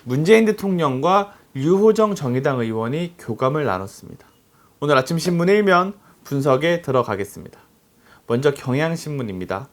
문재인 대통령과 류호정 정의당 의원이 교감을 나눴습니다. 오늘 아침 신문 1면 분석에 들어가겠습니다. 먼저 경향신문입니다.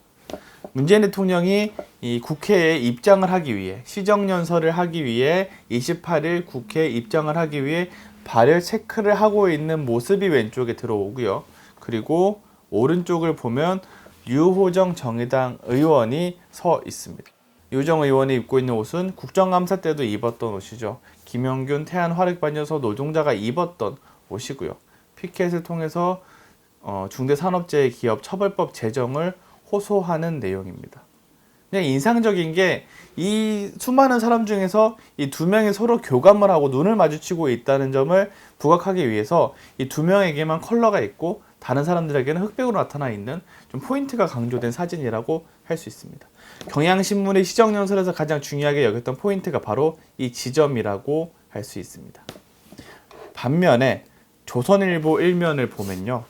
문재인 대통령이 이 국회에 입장을 하기 위해 시정연설을 하기 위해 28일 국회에 입장을 하기 위해 발열 체크를 하고 있는 모습이 왼쪽에 들어오고요. 그리고 오른쪽을 보면 류호정 정의당 의원이 서 있습니다. 류호정 의원이 입고 있는 옷은 국정감사 때도 입었던 옷이죠. 김영균 태안화력발전소 노동자가 입었던 옷이고요. 피켓을 통해서 중대산업재해기업 처벌법 제정을 호소하는 내용입니다. 그냥 인상적인 게 이 수많은 사람 중에서 이 두 명이 서로 교감을 하고 눈을 마주치고 있다는 점을 부각하기 위해서 이 두 명에게만 컬러가 있고 다른 사람들에게는 흑백으로 나타나 있는 좀 포인트가 강조된 사진이라고 할 수 있습니다. 경향신문의 시정연설에서 가장 중요하게 여겼던 포인트가 바로 이 지점이라고 할 수 있습니다. 반면에 조선일보 1면을 보면요.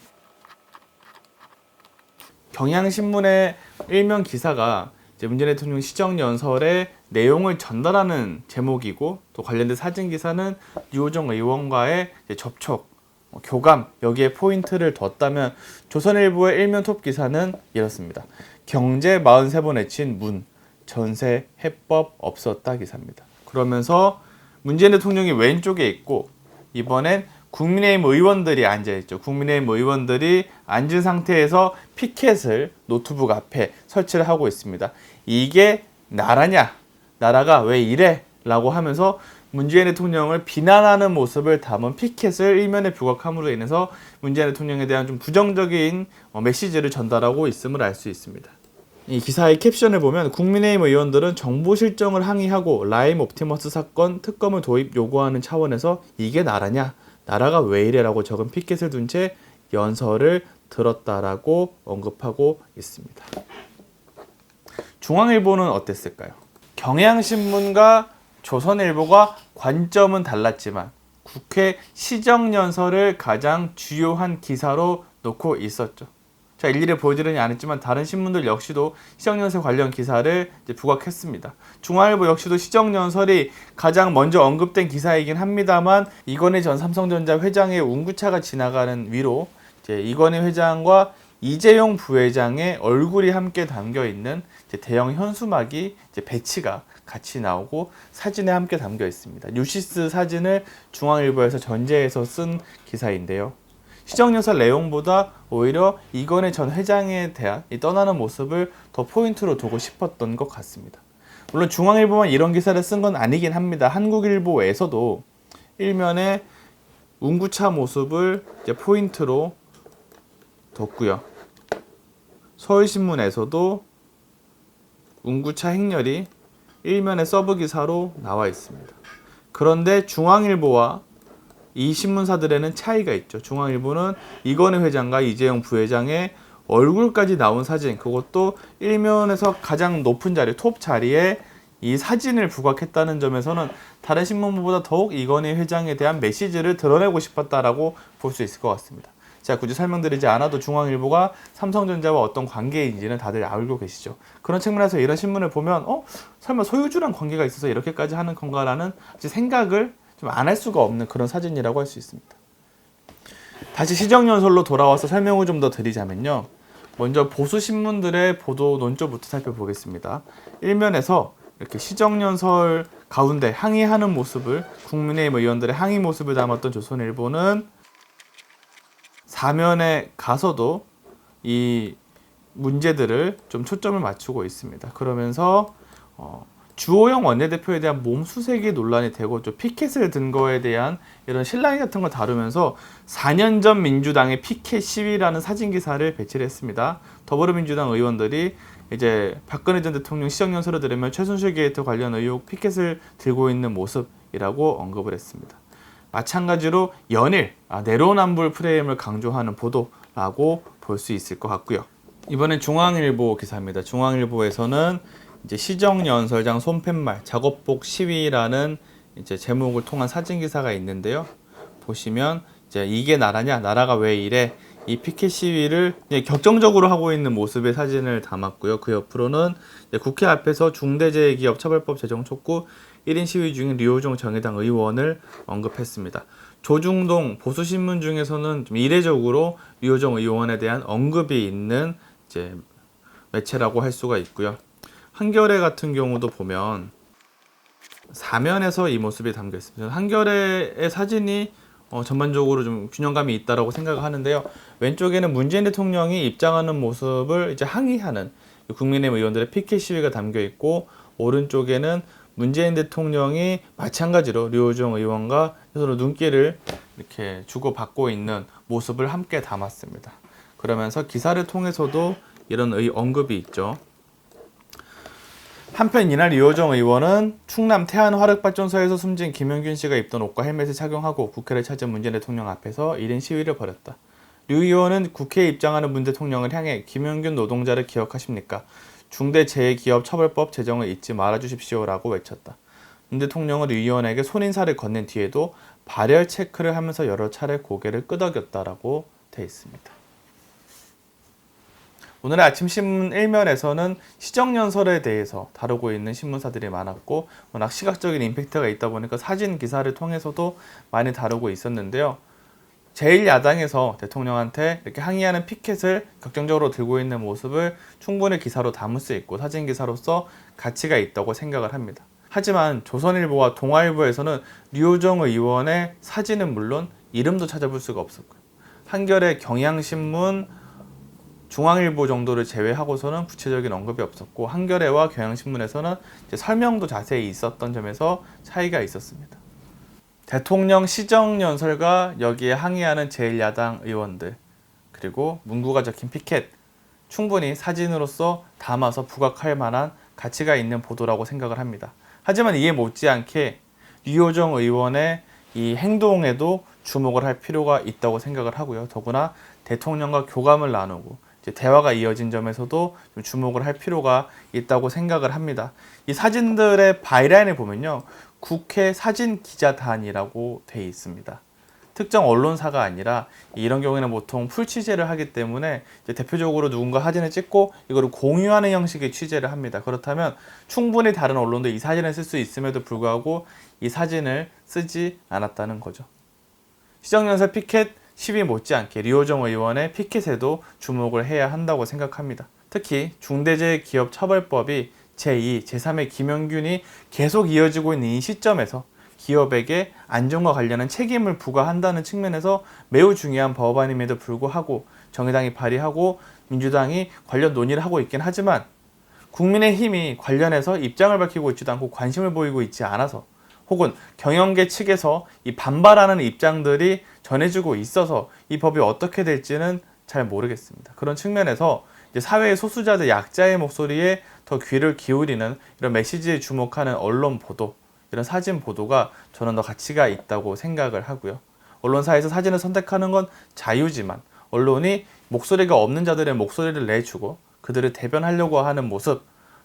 경향신문의 1면 기사가 이제 문재인 대통령 시정연설의 내용을 전달하는 제목이고 또 관련된 사진 기사는 류호정 의원과의 접촉, 교감 여기에 포인트를 뒀다면 조선일보의 1면 톱 기사는 이렇습니다. 경제 43번 해친 문, 전세 해법 없었다 기사입니다. 그러면서 문재인 대통령이 왼쪽에 있고 이번엔 국민의힘 의원들이 앉아있죠. 국민의힘 의원들이 앉은 상태에서 피켓을 노트북 앞에 설치를 하고 있습니다. 이게 나라냐? 나라가 왜 이래? 라고 하면서 문재인 대통령을 비난하는 모습을 담은 피켓을 일면에 부각함으로 인해서 문재인 대통령에 대한 좀 부정적인 메시지를 전달하고 있음을 알 수 있습니다. 이 기사의 캡션을 보면 국민의힘 의원들은 정보 실정을 항의하고 라임 옵티머스 사건 특검을 도입 요구하는 차원에서 이게 나라냐? 나라가 왜 이래라고 적은 피켓을 둔 채 연설을 들었다라고 언급하고 있습니다. 중앙일보는 어땠을까요? 경향신문과 조선일보가 관점은 달랐지만 국회 시정연설을 가장 주요한 기사로 놓고 있었죠. 자, 일일이 보여드리지 않았지만 다른 신문들 역시도 시정연설 관련 기사를 이제 부각했습니다. 중앙일보 역시도 시정연설이 가장 먼저 언급된 기사이긴 합니다만 이건희 전 삼성전자 회장의 운구차가 지나가는 위로 이제 이건희 회장과 이재용 부회장의 얼굴이 함께 담겨 있는 대형 현수막이 이제 배치가 같이 나오고 사진에 함께 담겨 있습니다. 뉴시스 사진을 중앙일보에서 전제해서 쓴 기사인데요. 시정연설 내용보다 오히려 이건희 전 회장에 대한 이 떠나는 모습을 더 포인트로 두고 싶었던 것 같습니다. 물론 중앙일보만 이런 기사를 쓴 건 아니긴 합니다. 한국일보에서도 일면에 운구차 모습을 이제 포인트로 뒀고요. 서울신문에서도 운구차 행렬이 일면의 서브 기사로 나와 있습니다. 그런데 중앙일보와 이 신문사들에는 차이가 있죠. 중앙일보는 이건희 회장과 이재용 부회장의 얼굴까지 나온 사진, 그것도 일면에서 가장 높은 자리, 톱 자리에 이 사진을 부각했다는 점에서는 다른 신문보다 더욱 이건희 회장에 대한 메시지를 드러내고 싶었다라고 볼 수 있을 것 같습니다. 제가 굳이 설명드리지 않아도 중앙일보가 삼성전자와 어떤 관계인지는 다들 알고 계시죠. 그런 측면에서 이런 신문을 보면 설마 소유주랑 관계가 있어서 이렇게까지 하는 건가라는 생각을 좀 안 할 수가 없는 그런 사진이라고 할 수 있습니다. 다시 시정연설로 돌아와서 설명을 좀 더 드리자면요. 먼저 보수 신문들의 보도 논조부터 살펴보겠습니다. 일면에서 이렇게 시정연설 가운데 항의하는 모습을 국민의힘 의원들의 항의 모습을 담았던 조선일보는 사면에 가서도 이 문제들을 좀 초점을 맞추고 있습니다. 그러면서 주호영 원내대표에 대한 몸수색이 논란이 되고 좀 피켓을 든 거에 대한 이런 실랑이 같은 걸 다루면서 4년 전 민주당의 피켓 시위라는 사진 기사를 배치를 했습니다. 더불어민주당 의원들이 이제 박근혜 전 대통령 시정연설을 들으면 최순실 게이트 관련 의혹 피켓을 들고 있는 모습이라고 언급을 했습니다. 마찬가지로 연일 내로남불 프레임을 강조하는 보도라고 볼 수 있을 것 같고요. 이번엔 중앙일보 기사입니다. 중앙일보에서는 이제 시정연설장 손팻말 작업복 시위라는 이제 제목을 통한 사진 기사가 있는데요. 보시면 이제 이게 나라냐? 나라가 왜 이래? 이 피켓 시위를 격정적으로 하고 있는 모습의 사진을 담았고요. 그 옆으로는 국회 앞에서 중대재해기업 처벌법 제정 촉구 1인 시위 중인 류호정 정의당 의원을 언급했습니다. 조중동 보수신문 중에서는 좀 이례적으로 류호정 의원에 대한 언급이 있는 이제 매체라고 할 수가 있고요. 한겨레 같은 경우도 보면 사면에서 이 모습이 담겨 있습니다. 한겨레의 사진이 전반적으로 좀 균형감이 있다라고 생각을 하는데요. 왼쪽에는 문재인 대통령이 입장하는 모습을 이제 항의하는 국민의힘 의원들의 피켓 시위가 담겨 있고, 오른쪽에는 문재인 대통령이 마찬가지로 류호정 의원과 서로 눈길을 이렇게 주고받고 있는 모습을 함께 담았습니다. 그러면서 기사를 통해서도 이런 언급이 있죠. 한편 이날 류호정 의원은 충남 태안 화력발전소에서 숨진 김용균 씨가 입던 옷과 헬멧을 착용하고 국회를 찾은 문재인 대통령 앞에서 1인 시위를 벌였다. 류 의원은 국회에 입장하는 문 대통령을 향해 김용균 노동자를 기억하십니까? 중대재해기업처벌법 제정을 잊지 말아주십시오라고 외쳤다. 문 대통령은 류 의원에게 손인사를 건넨 뒤에도 발열 체크를 하면서 여러 차례 고개를 끄덕였다라고 돼 있습니다. 오늘 아침 신문 1면에서는 시정연설에 대해서 다루고 있는 신문사들이 많았고, 워낙 시각적인 임팩트가 있다 보니까 사진 기사를 통해서도 많이 다루고 있었는데요. 제1야당에서 대통령한테 이렇게 항의하는 피켓을 격정적으로 들고 있는 모습을 충분히 기사로 담을 수 있고 사진 기사로서 가치가 있다고 생각을 합니다. 하지만 조선일보와 동아일보에서는 류호정 의원의 사진은 물론 이름도 찾아볼 수가 없었고요. 한겨레, 경향신문, 중앙일보 정도를 제외하고서는 구체적인 언급이 없었고, 한겨레와 경향신문에서는 이제 설명도 자세히 있었던 점에서 차이가 있었습니다. 대통령 시정연설과 여기에 항의하는 제1야당 의원들, 그리고 문구가 적힌 피켓, 충분히 사진으로서 담아서 부각할 만한 가치가 있는 보도라고 생각을 합니다. 하지만 이에 못지않게 류호정 의원의 이 행동에도 주목을 할 필요가 있다고 생각을 하고요. 더구나 대통령과 교감을 나누고 이제 대화가 이어진 점에서도 좀 주목을 할 필요가 있다고 생각을 합니다. 이 사진들의 바이라인을 보면요, 국회 사진기자단이라고 돼 있습니다. 특정 언론사가 아니라 이런 경우에는 보통 풀 취재를 하기 때문에 이제 대표적으로 누군가 사진을 찍고 이거를 공유하는 형식의 취재를 합니다. 그렇다면 충분히 다른 언론도 이 사진을 쓸 수 있음에도 불구하고 이 사진을 쓰지 않았다는 거죠. 시정연설 피켓 시위 못지않게 류호정 의원의 피켓에도 주목을 해야 한다고 생각합니다. 특히 중대재해기업처벌법이 제2, 제3의 김용균이 계속 이어지고 있는 이 시점에서 기업에게 안전과 관련한 책임을 부과한다는 측면에서 매우 중요한 법안임에도 불구하고 정의당이 발의하고 민주당이 관련 논의를 하고 있긴 하지만 국민의힘이 관련해서 입장을 밝히고 있지도 않고 관심을 보이고 있지 않아서, 혹은 경영계 측에서 이 반발하는 입장들이 전해지고 있어서 이 법이 어떻게 될지는 잘 모르겠습니다. 그런 측면에서 이제 사회의 소수자들, 약자의 목소리에 더 귀를 기울이는 이런 메시지에 주목하는 언론 보도, 이런 사진 보도가 저는 더 가치가 있다고 생각을 하고요. 언론사에서 사진을 선택하는 건 자유지만 언론이 목소리가 없는 자들의 목소리를 내주고 그들을 대변하려고 하는 모습,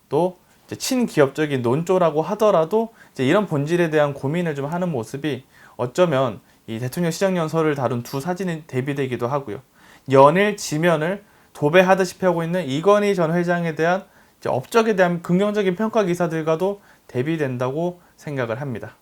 또 친기업적인 논조라고 하더라도 이제 이런 본질에 대한 고민을 좀 하는 모습이 어쩌면 이 대통령 시정연설을 다룬 두 사진이 대비되기도 하고요. 연일 지면을 도배하듯이 하고 있는 이건희 전 회장에 대한 업적에 대한 긍정적인 평가 기사들과도 대비된다고 생각을 합니다.